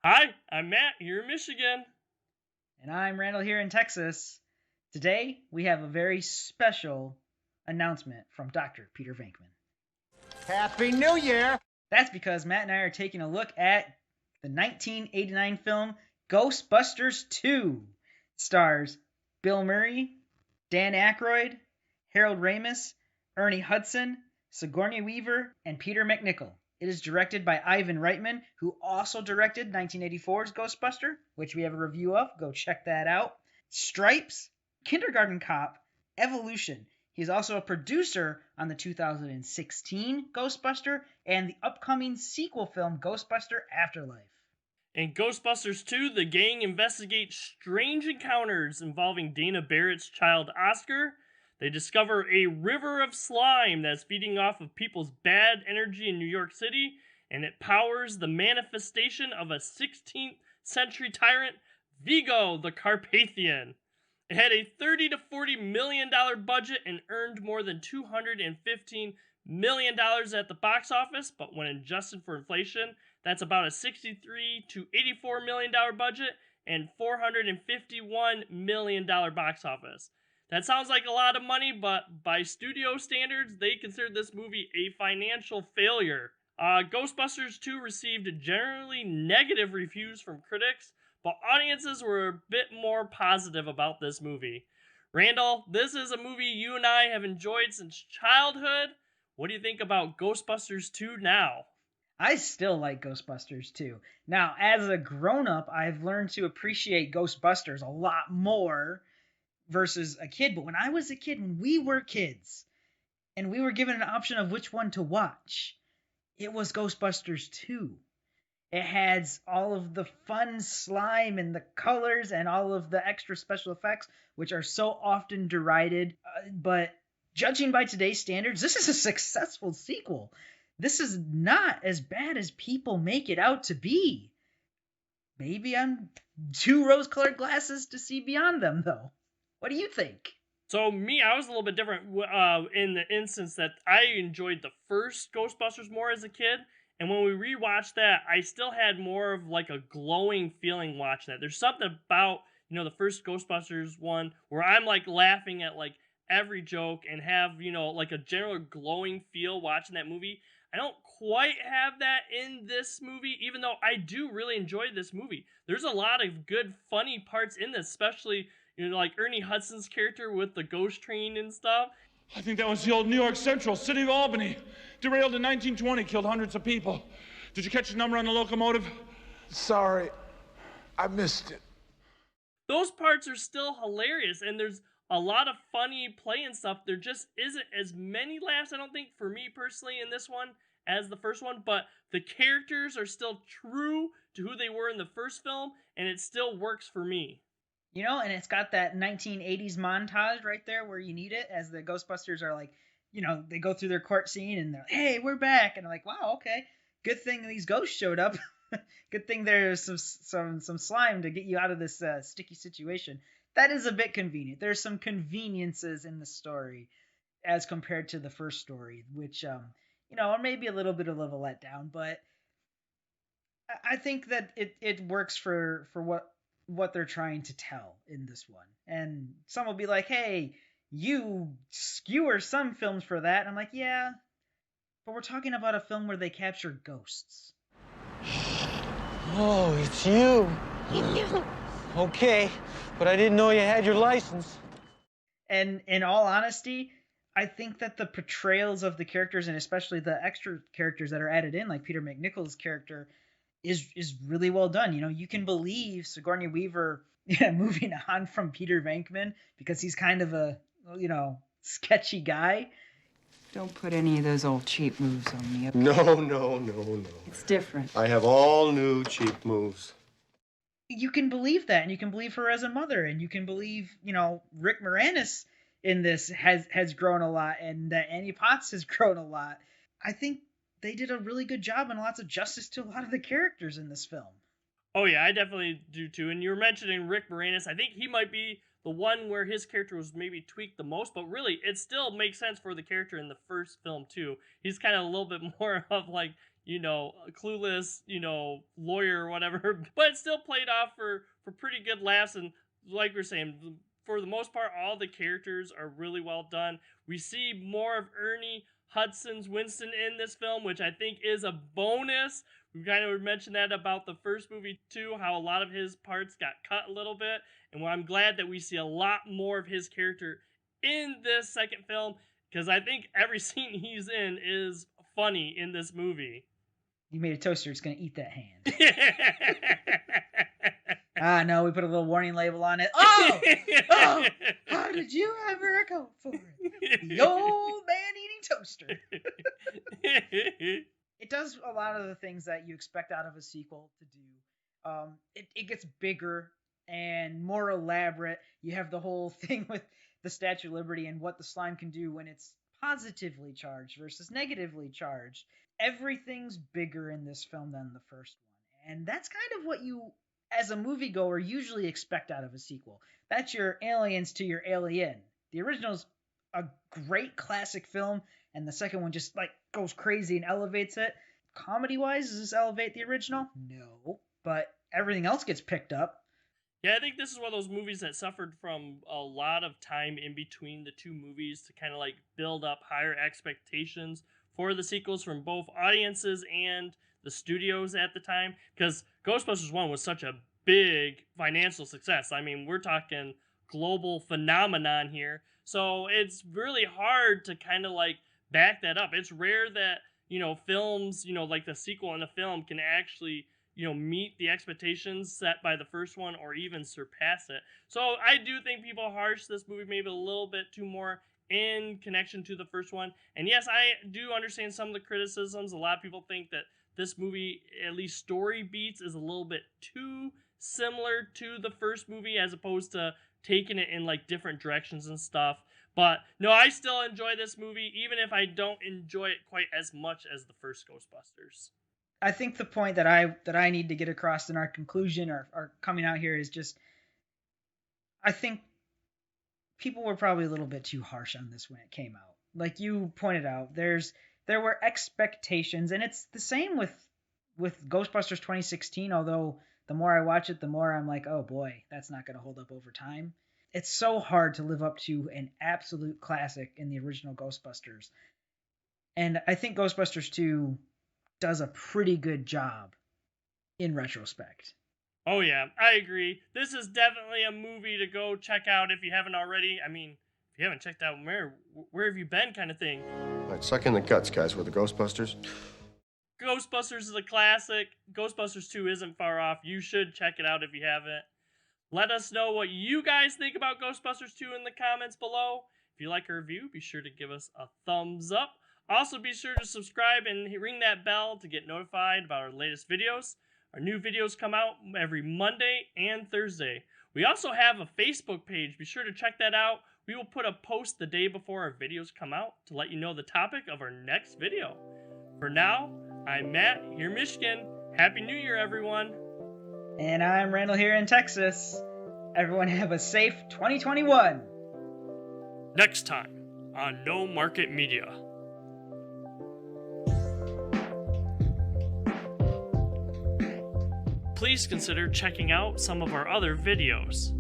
Hi, I'm Matt here in Michigan. And I'm Randall here in Texas. Today, we have a very special announcement from Dr. Peter Venkman. Happy New Year! That's because Matt and I are taking a look at the 1989 film Ghostbusters II. It stars Bill Murray, Dan Aykroyd, Harold Ramis, Ernie Hudson, Sigourney Weaver, and Peter MacNicol. It is directed by Ivan Reitman, who also directed 1984's Ghostbuster, which we have a review of. Go check that out. Stripes, Kindergarten Cop, Evolution. He's also a producer on the 2016 Ghostbuster and the upcoming sequel film Ghostbuster Afterlife. In Ghostbusters 2, the gang investigates strange encounters involving Dana Barrett's child Oscar. They discover a river of slime that's feeding off of people's bad energy in New York City, and it powers the manifestation of a 16th century tyrant, Vigo the Carpathian. It had a $30 to $40 million budget and earned more than $215 million at the box office, but when adjusted for inflation, that's about a $63 to $84 million budget and $451 million box office. That sounds like a lot of money, but by studio standards, they considered this movie a financial failure. Ghostbusters 2 received generally negative reviews from critics, but audiences were a bit more positive about this movie. Randall, this is a movie you and I have enjoyed since childhood. What do you think about Ghostbusters 2 now? I still like Ghostbusters 2. Now, as a grown-up, I've learned to appreciate Ghostbusters a lot more versus a kid. But when I was a kid, when we were kids, and we were given an option of which one to watch, it was Ghostbusters 2. It has all of the fun slime and the colors and all of the extra special effects, which are so often derided. But judging by today's standards, this is a successful sequel. This is not as bad as people make it out to be. Maybe I'm too rose-colored glasses to see beyond them, though. What do you think? So I was a little bit different in the instance that I enjoyed the first Ghostbusters more as a kid, and when we rewatched that, I still had more of like a glowing feeling watching that. There's something about the first Ghostbusters one where I'm like laughing at like every joke and have like a general glowing feel watching that movie. I don't quite have that in this movie, even though I do really enjoy this movie. There's a lot of good, funny parts in this, especially like Ernie Hudson's character with the ghost train and stuff. I think that was the old New York Central, City of Albany. Derailed in 1920, killed hundreds of people. Did you catch the number on the locomotive? Sorry, I missed it. Those parts are still hilarious, and there's a lot of funny play and stuff. There just isn't as many laughs, I don't think, for me personally in this one as the first one, but the characters are still true to who they were in the first film, and it still works for me. And it's got that 1980s montage right there where you need it as the Ghostbusters are like, they go through their court scene and they're like, hey, we're back. And I'm like, wow, okay. Good thing these ghosts showed up. Good thing there's some slime to get you out of this sticky situation. That is a bit convenient. There's some conveniences in the story as compared to the first story, which, are maybe a little bit of a letdown, but I think that it works for what they're trying to tell in this one. And some will be like, hey, you skewer some films for that. And I'm like, yeah, but we're talking about a film where they capture ghosts. Oh, it's you. Okay, but I didn't know you had your license. And in all honesty, I think that the portrayals of the characters, and especially the extra characters that are added in, like Peter MacNicol's character, is really well done. You can believe Sigourney Weaver moving on from Peter Venkman because he's kind of a, sketchy guy. Don't put any of those old cheap moves on me. Okay? No. It's different. I have all new cheap moves. You can believe that, and you can believe her as a mother, and you can believe, Rick Moranis in this has grown a lot, and that Annie Potts has grown a lot. I think they did a really good job and lots of justice to a lot of the characters in this film. Oh yeah, I definitely do too. And you were mentioning Rick Moranis. I think he might be the one where his character was maybe tweaked the most, but really it still makes sense for the character in the first film too. He's kind of a little bit more of like, clueless, lawyer or whatever, but it still played off for pretty good laughs. And like we're saying, for the most part, all the characters are really well done. We see more of Ernie Hudson's Winston in this film, which I think is a bonus. We kind of mentioned that about the first movie too, how a lot of his parts got cut a little bit. And I'm glad that we see a lot more of his character in this second film, because I think every scene he's in is funny in this movie. You made a toaster, it's going to eat that hand. No, we put a little warning label on it. Oh, how did you ever go for it? The old man eating toaster. It does a lot of the things that you expect out of a sequel to do. It gets bigger and more elaborate. You have the whole thing with the Statue of Liberty and what the slime can do when it's positively charged versus negatively charged. Everything's bigger in this film than the first one. And that's kind of what you, as a moviegoer, usually expect out of a sequel. That's your Aliens to your Alien. The original's a great classic film, and the second one just goes crazy and elevates it. Comedy-wise, does this elevate the original? No. But everything else gets picked up. Yeah, I think this is one of those movies that suffered from a lot of time in between the two movies to kind of build up higher expectations for the sequels from both audiences and the studios at the time. Because Ghostbusters 1 was such a big financial success. I mean, we're talking global phenomenon here. So it's really hard to kind of back that up. It's rare that, films, like the sequel in a film can actually meet the expectations set by the first one or even surpass it. So I do think people harsh this movie maybe a little bit too more in connection to the first one. And yes, I do understand some of the criticisms. A lot of people think that this movie, at least story beats, is a little bit too similar to the first movie as opposed to taking it in different directions and stuff. But no, I still enjoy this movie, even if I don't enjoy it quite as much as the first Ghostbusters. I think the point that I need to get across in our conclusion or coming out here is just, I think people were probably a little bit too harsh on this when it came out. Like you pointed out, there were expectations, and it's the same with Ghostbusters 2016, although the more I watch it, the more I'm like, oh boy, that's not going to hold up over time. It's so hard to live up to an absolute classic in the original Ghostbusters. And I think Ghostbusters 2 does a pretty good job in retrospect. Oh yeah, I agree. This is definitely a movie to go check out if you haven't already. I mean, if you haven't checked out where have you been kind of thing. All right, suck in the guts, guys. We're the Ghostbusters. Ghostbusters is a classic. Ghostbusters 2 isn't far off. You should check it out if you haven't. Let us know what you guys think about Ghostbusters 2 in the comments below. If you like our review, be sure to give us a thumbs up. Also, be sure to subscribe and ring that bell to get notified about our latest videos. Our new videos come out every Monday and Thursday. We also have a Facebook page. Be sure to check that out. We will put a post the day before our videos come out to let you know the topic of our next video. For now, I'm Matt, here in Michigan. Happy New Year, everyone. And I'm Randall here in Texas. Everyone have a safe 2021. Next time on No Market Media. Please consider checking out some of our other videos.